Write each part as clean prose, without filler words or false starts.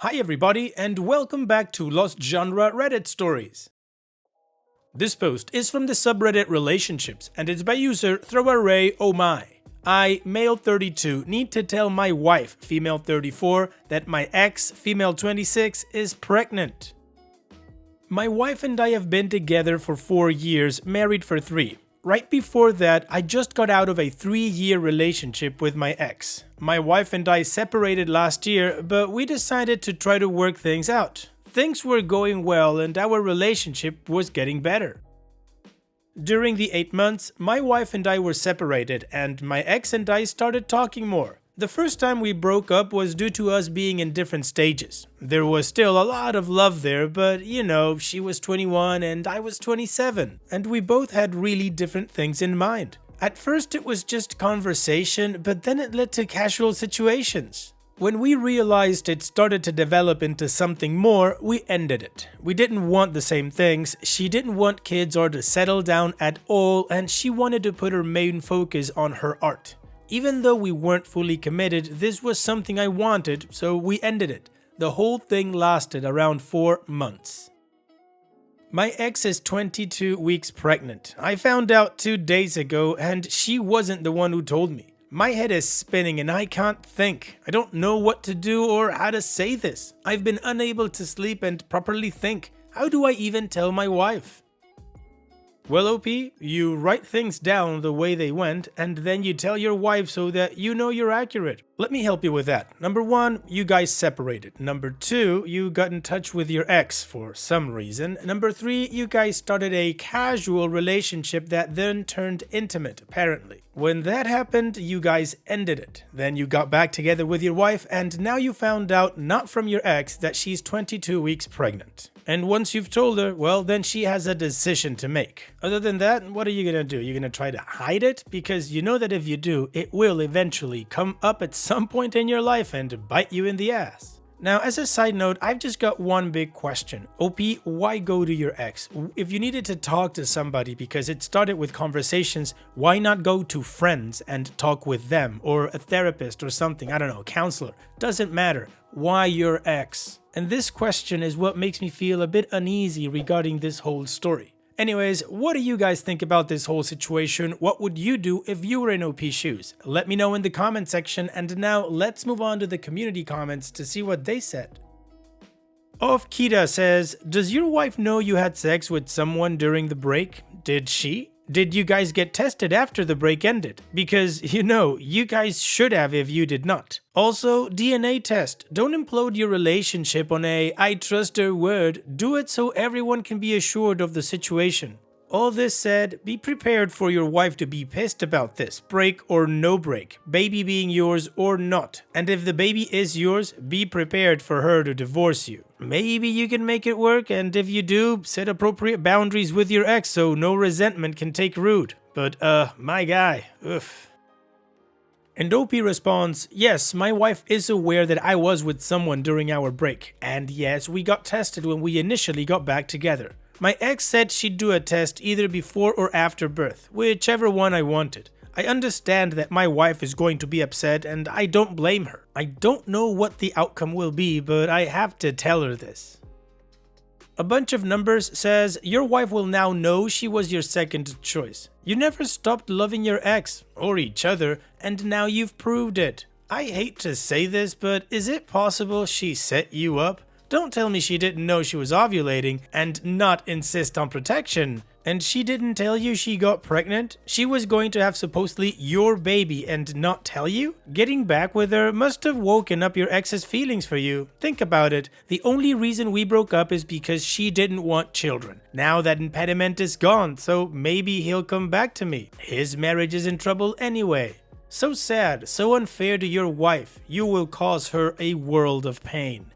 Hi everybody and welcome back to Lost Genre Reddit Stories. This post is from the subreddit Relationships and it's by user Throwaway Oh My. I, male 32, need to tell my wife, female 34, that my ex, female 26, is pregnant. My wife and I have been together for 4 years, married for 3. Right before that, I just got out of a 3-year relationship with my ex. My wife and I separated last year, but we decided to try to work things out. Things were going well and our relationship was getting better. During the 8 months, my wife and I were separated and my ex and I started talking more. The first time we broke up was due to us being in different stages. There was still a lot of love there, but she was 21 and I was 27, and we both had really different things in mind. At first it was just conversation, but then it led to casual situations. When we realized it started to develop into something more, we ended it. We didn't want the same things, she didn't want kids or to settle down at all, and she wanted to put her main focus on her art. Even though we weren't fully committed, this was something I wanted, so we ended it. The whole thing lasted around 4 months. My ex is 22 weeks pregnant. I found out 2 days ago and she wasn't the one who told me. My head is spinning and I can't think. I don't know what to do or how to say this. I've been unable to sleep and properly think. How do I even tell my wife? Well, OP, you write things down the way they went, and then you tell your wife so that you know you're accurate. Let me help you with that. Number 1, you guys separated. Number 2, you got in touch with your ex for some reason. Number 3, you guys started a casual relationship that then turned intimate, apparently. When that happened, you guys ended it. Then you got back together with your wife, and now you found out, not from your ex, that she's 22 weeks pregnant. And once you've told her, well, then she has a decision to make. Other than that, what are you gonna do? You're gonna try to hide it? Because you know that if you do, it will eventually come up at some point in your life and bite you in the ass. Now, as a side note, I've just got one big question. OP, why go to your ex? If you needed to talk to somebody because it started with conversations, why not go to friends and talk with them? Or a therapist or something, I don't know, a counselor. Doesn't matter. Why your ex? And this question is what makes me feel a bit uneasy regarding this whole story. Anyways, what do you guys think about this whole situation? What would you do if you were in OP's shoes? Let me know in the comment section, and now let's move on to the community comments to see what they said. Kita says, does your wife know you had sex with someone during the break? Did she? Did you guys get tested after the break ended? Because, you guys should have if you did not. Also, DNA test. Don't implode your relationship on a "I trust her" word. Do it so everyone can be assured of the situation. All this said, be prepared for your wife to be pissed about this, break or no break, baby being yours or not. And if the baby is yours, be prepared for her to divorce you. Maybe you can make it work, and if you do, set appropriate boundaries with your ex so no resentment can take root. But my guy, oof. And OP responds, yes, my wife is aware that I was with someone during our break, and yes, we got tested when we initially got back together. My ex said she'd do a test either before or after birth, whichever one I wanted. I understand that my wife is going to be upset and I don't blame her. I don't know what the outcome will be, but I have to tell her this. A bunch of numbers says, your wife will now know she was your second choice. You never stopped loving your ex, or each other, and now you've proved it. I hate to say this, but is it possible she set you up? Don't tell me she didn't know she was ovulating and not insist on protection. And she didn't tell you she got pregnant? She was going to have supposedly your baby and not tell you? Getting back with her must have woken up your ex's feelings for you. Think about it. The only reason we broke up is because she didn't want children. Now that impediment is gone, so maybe he'll come back to me. His marriage is in trouble anyway. So sad, so unfair to your wife. You will cause her a world of pain.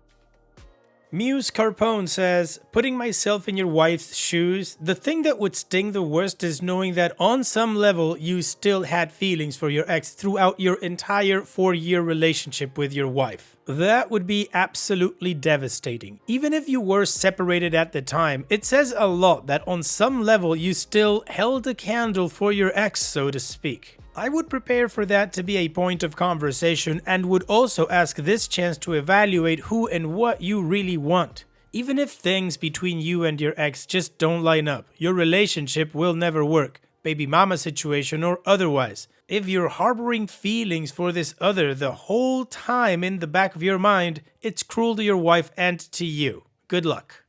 Muse Carpone says, putting myself in your wife's shoes, the thing that would sting the worst is knowing that on some level you still had feelings for your ex throughout your entire 4-year relationship with your wife. That would be absolutely devastating. Even if you were separated at the time, it says a lot that on some level you still held a candle for your ex, so to speak. I would prepare for that to be a point of conversation and would also ask this chance to evaluate who and what you really want. Even if things between you and your ex just don't line up, your relationship will never work, baby mama situation or otherwise. If you're harboring feelings for this other the whole time in the back of your mind, it's cruel to your wife and to you. Good luck.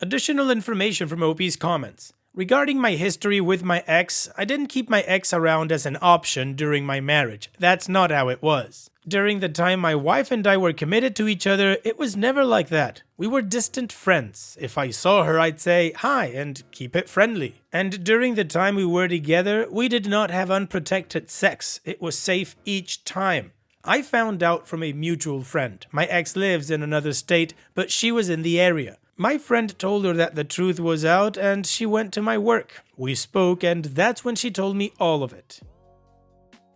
Additional information from OP's comments. Regarding my history with my ex, I didn't keep my ex around as an option during my marriage. That's not how it was. During the time my wife and I were committed to each other, it was never like that. We were distant friends. If I saw her, I'd say hi and keep it friendly. And during the time we were together, we did not have unprotected sex. It was safe each time. I found out from a mutual friend. My ex lives in another state, but she was in the area. My friend told her that the truth was out and she went to my work. We spoke and that's when she told me all of it.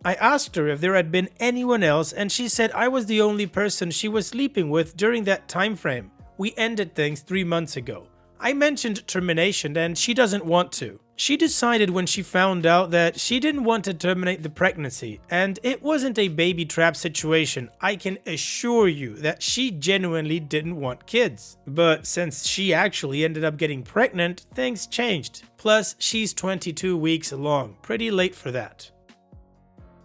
I asked her if there had been anyone else and she said I was the only person she was sleeping with during that time frame. We ended things 3 months ago. I mentioned termination and she doesn't want to. She decided when she found out that she didn't want to terminate the pregnancy, and it wasn't a baby trap situation. I can assure you that she genuinely didn't want kids. But since she actually ended up getting pregnant, things changed. Plus, she's 22 weeks along, pretty late for that.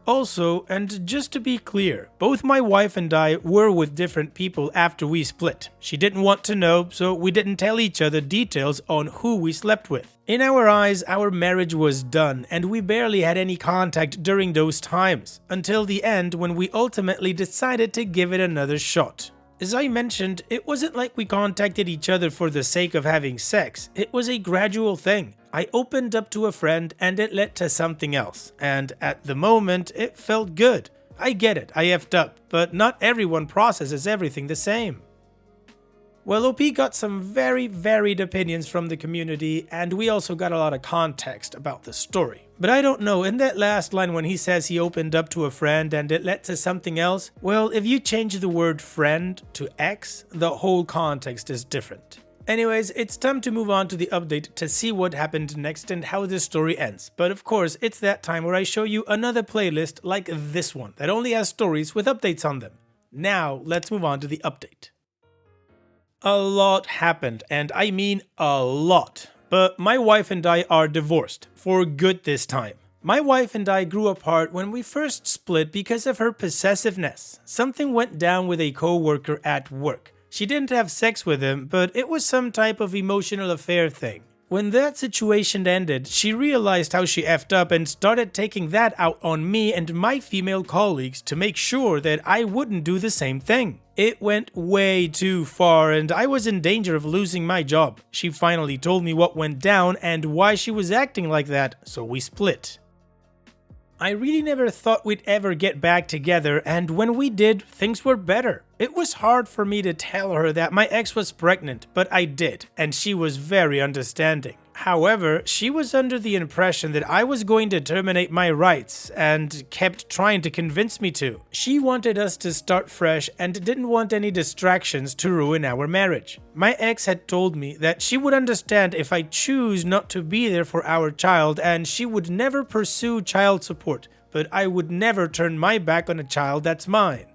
Also, and just to be clear, both my wife and I were with different people after we split. She didn't want to know, so we didn't tell each other details on who we slept with. In our eyes, our marriage was done, and we barely had any contact during those times, until the end when we ultimately decided to give it another shot. As I mentioned, it wasn't like we contacted each other for the sake of having sex. It was a gradual thing. I opened up to a friend and it led to something else, and at the moment it felt good. I get it, I effed up, but not everyone processes everything the same. Well, OP got some very varied opinions from the community, and we also got a lot of context about the story. But I don't know, in that last line when he says he opened up to a friend and it led to something else, well, if you change the word friend to ex, the whole context is different. Anyways, it's time to move on to the update to see what happened next and how this story ends. But of course, it's that time where I show you another playlist like this one that only has stories with updates on them. Now, let's move on to the update. A lot happened, and I mean a lot. But my wife and I are divorced, for good this time. My wife and I grew apart when we first split because of her possessiveness. Something went down with a co-worker at work. She didn't have sex with him, but it was some type of emotional affair thing. When that situation ended, she realized how she effed up and started taking that out on me and my female colleagues to make sure that I wouldn't do the same thing. It went way too far and I was in danger of losing my job. She finally told me what went down and why she was acting like that, so we split. I really never thought we'd ever get back together, and when we did, things were better. It was hard for me to tell her that my ex was pregnant, but I did, and she was very understanding. However, she was under the impression that I was going to terminate my rights and kept trying to convince me to. She wanted us to start fresh and didn't want any distractions to ruin our marriage. My ex had told me that she would understand if I choose not to be there for our child and she would never pursue child support, but I would never turn my back on a child that's mine.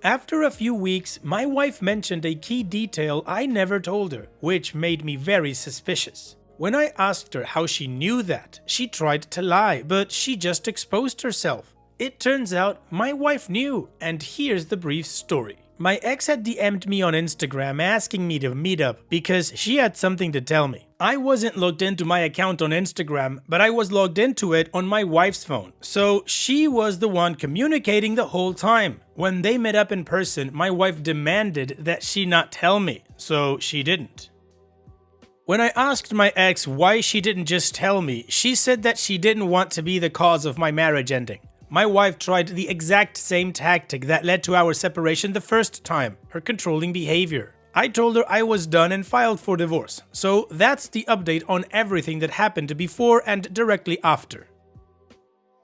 After a few weeks, my wife mentioned a key detail I never told her, which made me very suspicious. When I asked her how she knew that, she tried to lie, but she just exposed herself. It turns out my wife knew, and here's the brief story. My ex had DM'd me on Instagram asking me to meet up because she had something to tell me. I wasn't logged into my account on Instagram, but I was logged into it on my wife's phone, so she was the one communicating the whole time. When they met up in person, my wife demanded that she not tell me, so she didn't. When I asked my ex why she didn't just tell me, she said that she didn't want to be the cause of my marriage ending. My wife tried the exact same tactic that led to our separation the first time, her controlling behavior. I told her I was done and filed for divorce, so that's the update on everything that happened before and directly after.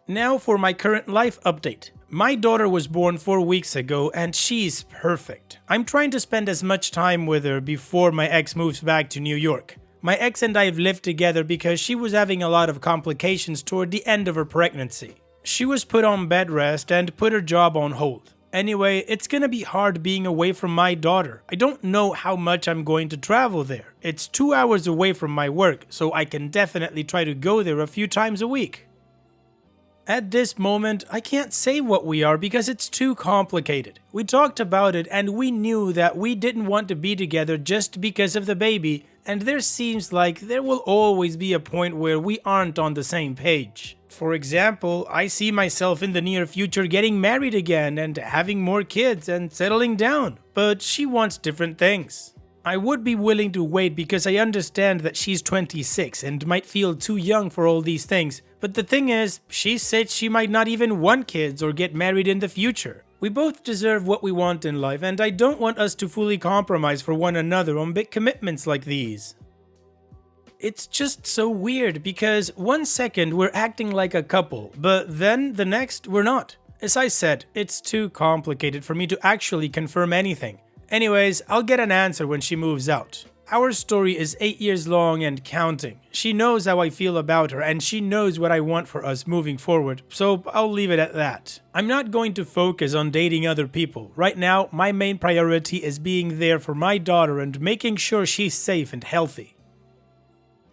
Now for my current life update. My daughter was born 4 weeks ago and she's perfect. I'm trying to spend as much time with her before my ex moves back to New York. My ex and I have lived together because she was having a lot of complications toward the end of her pregnancy. She was put on bed rest and put her job on hold. Anyway, it's gonna be hard being away from my daughter. I don't know how much I'm going to travel there. It's 2 hours away from my work, so I can definitely try to go there a few times a week. At this moment, I can't say what we are because it's too complicated. We talked about it and we knew that we didn't want to be together just because of the baby, and there seems like there will always be a point where we aren't on the same page. For example, I see myself in the near future getting married again and having more kids and settling down, but she wants different things. I would be willing to wait because I understand that she's 26 and might feel too young for all these things, but the thing is, she said she might not even want kids or get married in the future. We both deserve what we want in life, and I don't want us to fully compromise for one another on big commitments like these. It's just so weird because 1 second we're acting like a couple, but then the next we're not. As I said, it's too complicated for me to actually confirm anything. Anyways, I'll get an answer when she moves out. Our story is 8 years long and counting. She knows how I feel about her and she knows what I want for us moving forward, so I'll leave it at that. I'm not going to focus on dating other people. Right now, my main priority is being there for my daughter and making sure she's safe and healthy.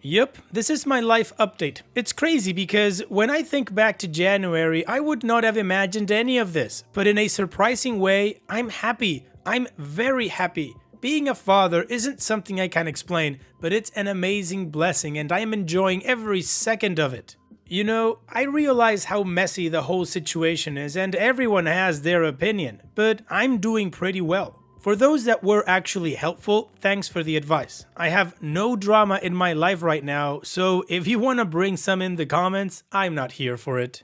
Yep, this is my life update. It's crazy because when I think back to January, I would not have imagined any of this, but in a surprising way, I'm happy. I'm very happy. Being a father isn't something I can explain, but it's an amazing blessing and I am enjoying every second of it. You know, I realize how messy the whole situation is and everyone has their opinion, but I'm doing pretty well. For those that were actually helpful, thanks for the advice. I have no drama in my life right now, so if you want to bring some in the comments, I'm not here for it.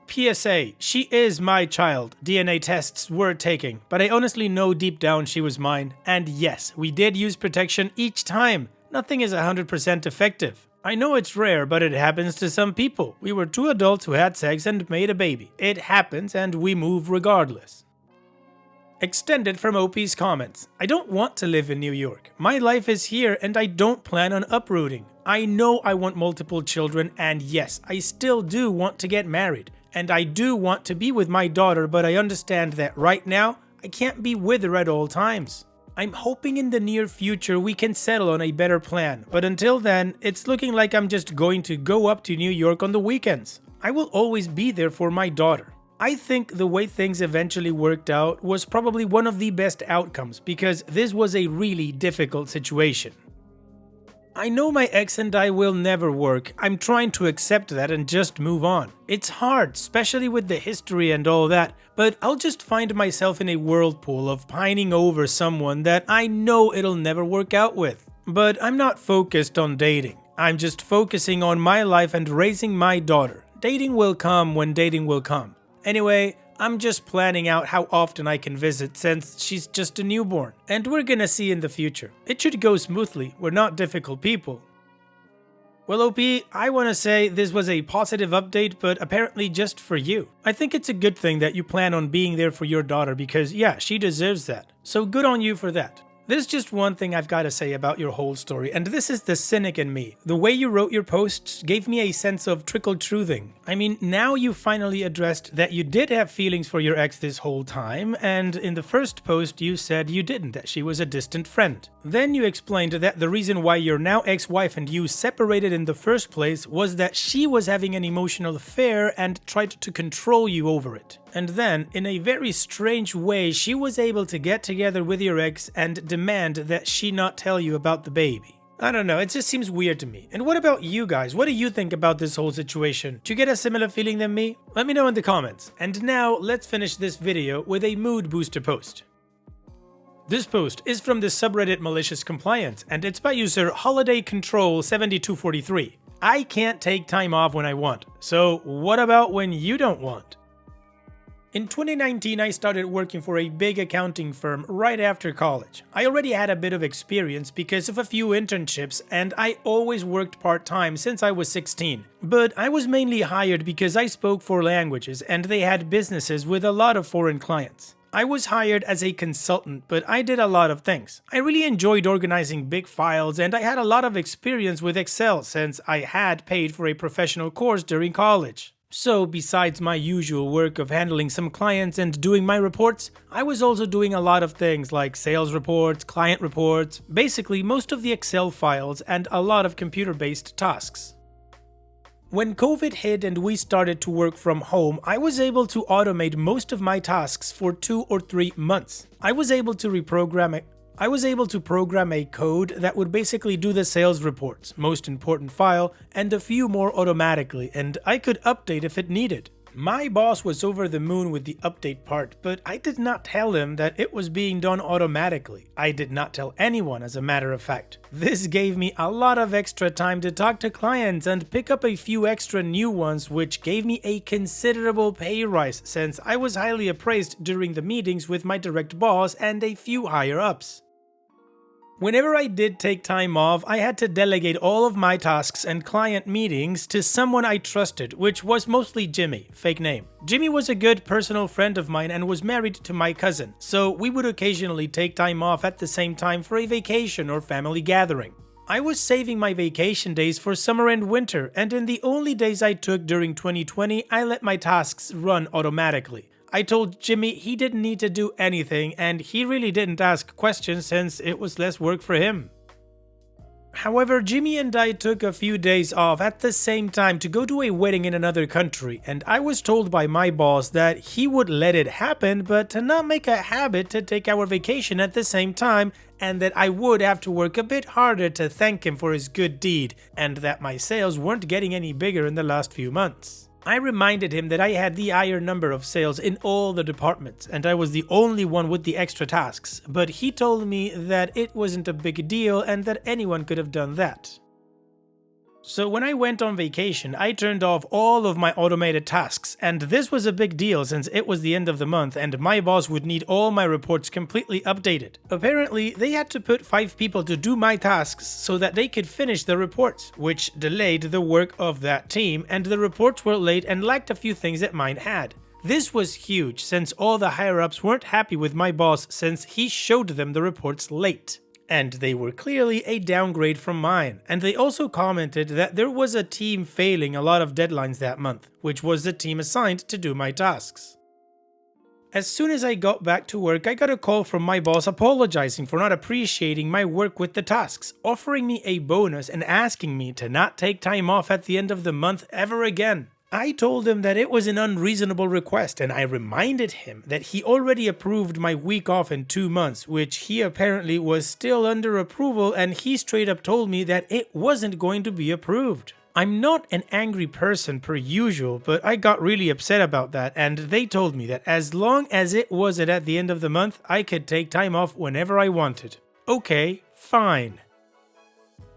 PSA, she is my child. DNA tests were taken, but I honestly know deep down she was mine. And yes, we did use protection each time. Nothing is 100% effective. I know it's rare, but it happens to some people. We were two adults who had sex and made a baby. It happens and we move regardless. Extended from OP's comments. I don't want to live in New York. My life is here and I don't plan on uprooting. I know I want multiple children and yes, I still do want to get married. And I do want to be with my daughter, but I understand that right now, I can't be with her at all times. I'm hoping in the near future we can settle on a better plan, but until then, it's looking like I'm just going to go up to New York on the weekends. I will always be there for my daughter. I think the way things eventually worked out was probably one of the best outcomes because this was a really difficult situation. I know my ex and I will never work. I'm trying to accept that and just move on. It's hard, especially with the history and all that, but I'll just find myself in a whirlpool of pining over someone that I know it'll never work out with. But I'm not focused on dating. I'm just focusing on my life and raising my daughter. Dating will come when dating will come. Anyway, I'm just planning out how often I can visit since she's just a newborn, and we're gonna see in the future. It should go smoothly, we're not difficult people. Well OP, I wanna say this was a positive update, but apparently just for you. I think it's a good thing that you plan on being there for your daughter because yeah, she deserves that. So good on you for that. There's just one thing I've got to say about your whole story, and this is the cynic in me. The way you wrote your posts gave me a sense of trickle-truthing. I mean, now you finally addressed that you did have feelings for your ex this whole time, and in the first post you said you didn't, that she was a distant friend. Then you explained that the reason why your now ex-wife and you separated in the first place was that she was having an emotional affair and tried to control you over it. And then, in a very strange way, she was able to get together with your ex and demand that she not tell you about the baby. I don't know, it just seems weird to me. And what about you guys? What do you think about this whole situation? Do you get a similar feeling than me? Let me know in the comments. And now, let's finish this video with a mood booster post. This post is from the subreddit Malicious Compliance, and it's by user Holiday Control 7243. I can't take time off when I want, so what about when you don't want? In 2019, I started working for a big accounting firm right after college. I already had a bit of experience because of a few internships, and I always worked part-time since I was 16. But I was mainly hired because I spoke 4 languages and they had businesses with a lot of foreign clients. I was hired as a consultant, but I did a lot of things. I really enjoyed organizing big files, and I had a lot of experience with Excel since I had paid for a professional course during college. So, besides my usual work of handling some clients and doing my reports, I was also doing a lot of things like sales reports, client reports, basically most of the Excel files, and a lot of computer-based tasks. When COVID hit and we started to work from home, I was able to automate most of my tasks for 2 or 3 months. I was able to program a code that would basically do the sales reports, most important file, and a few more automatically, and I could update if it needed. My boss was over the moon with the update part, but I did not tell him that it was being done automatically. I did not tell anyone, as a matter of fact. This gave me a lot of extra time to talk to clients and pick up a few extra new ones, which gave me a considerable pay rise since I was highly appraised during the meetings with my direct boss and a few higher ups. Whenever I did take time off, I had to delegate all of my tasks and client meetings to someone I trusted, which was mostly Jimmy, fake name. Jimmy was a good personal friend of mine and was married to my cousin, so we would occasionally take time off at the same time for a vacation or family gathering. I was saving my vacation days for summer and winter, and in the only days I took during 2020, I let my tasks run automatically. I told Jimmy he didn't need to do anything, and he really didn't ask questions since it was less work for him. However, Jimmy and I took a few days off at the same time to go to a wedding in another country, and I was told by my boss that he would let it happen, but to not make a habit to take our vacation at the same time, and that I would have to work a bit harder to thank him for his good deed, and that my sales weren't getting any bigger in the last few months. I reminded him that I had the higher number of sales in all the departments, and I was the only one with the extra tasks, but he told me that it wasn't a big deal and that anyone could have done that. So when I went on vacation, I turned off all of my automated tasks, and this was a big deal since it was the end of the month and my boss would need all my reports completely updated. Apparently, they had to put 5 people to do my tasks so that they could finish the reports, which delayed the work of that team, and the reports were late and lacked a few things that mine had. This was huge since all the higher-ups weren't happy with my boss since he showed them the reports late. And they were clearly a downgrade from mine, and they also commented that there was a team failing a lot of deadlines that month, which was the team assigned to do my tasks. As soon as I got back to work, I got a call from my boss apologizing for not appreciating my work with the tasks, offering me a bonus and asking me to not take time off at the end of the month ever again. I told him that it was an unreasonable request, and I reminded him that he already approved my week off in 2 months, which he apparently was still under approval, and he straight up told me that it wasn't going to be approved. I'm not an angry person per usual, but I got really upset about that, and they told me that as long as it wasn't at the end of the month, I could take time off whenever I wanted. Okay, fine.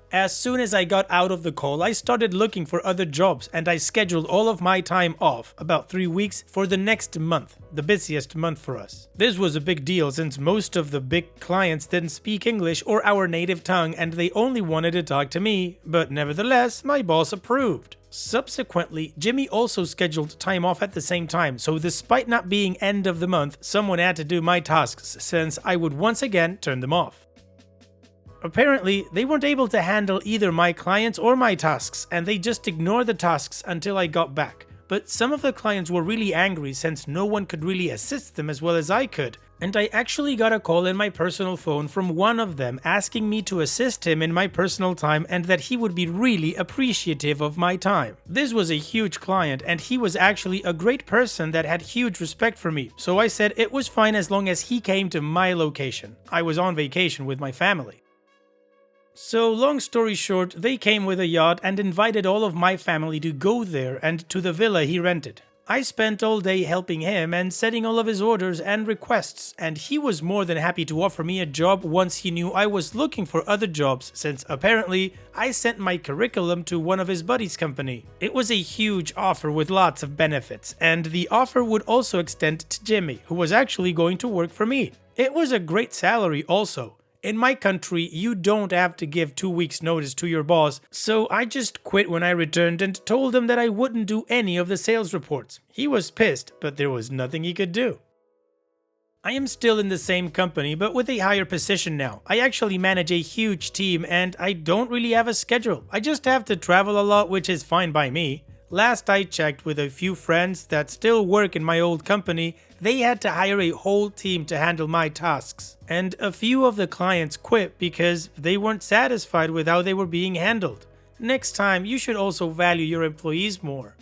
As soon as I got out of the call, I started looking for other jobs and I scheduled all of my time off, about 3 weeks, for the next month, the busiest month for us. This was a big deal since most of the big clients didn't speak English or our native tongue and they only wanted to talk to me, but nevertheless, my boss approved. Subsequently, Jimmy also scheduled time off at the same time, so despite not being end of the month, someone had to do my tasks since I would once again turn them off. Apparently, they weren't able to handle either my clients or my tasks, and they just ignored the tasks until I got back. But some of the clients were really angry since no one could really assist them as well as I could, and I actually got a call in my personal phone from one of them asking me to assist him in my personal time and that he would be really appreciative of my time. This was a huge client, and he was actually a great person that had huge respect for me, so I said it was fine as long as he came to my location. I was on vacation with my family. So, long story short, they came with a yacht and invited all of my family to go there and to the villa he rented. I spent all day helping him and setting all of his orders and requests, and he was more than happy to offer me a job once he knew I was looking for other jobs, since apparently I sent my curriculum to one of his buddies' company. It was a huge offer with lots of benefits, and the offer would also extend to Jimmy, who was actually going to work for me. It was a great salary also. In my country, you don't have to give 2 weeks notice to your boss, so I just quit when I returned and told him that I wouldn't do any of the sales reports. He was pissed, but there was nothing he could do. I am still in the same company, but with a higher position now. I actually manage a huge team and I don't really have a schedule. I just have to travel a lot, which is fine by me. Last I checked with a few friends that still work in my old company, they had to hire a whole team to handle my tasks. And a few of the clients quit because they weren't satisfied with how they were being handled. Next time, you should also value your employees more.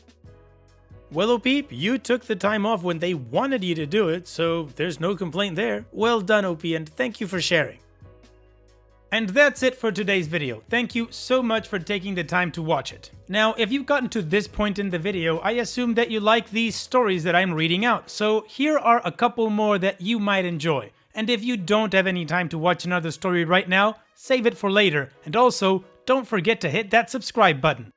Well, OP, you took the time off when they wanted you to do it, so there's no complaint there. Well done, OP, and thank you for sharing. And that's it for today's video. Thank you so much for taking the time to watch it. Now, if you've gotten to this point in the video, I assume that you like these stories that I'm reading out, so here are a couple more that you might enjoy. And if you don't have any time to watch another story right now, save it for later, and also, don't forget to hit that subscribe button.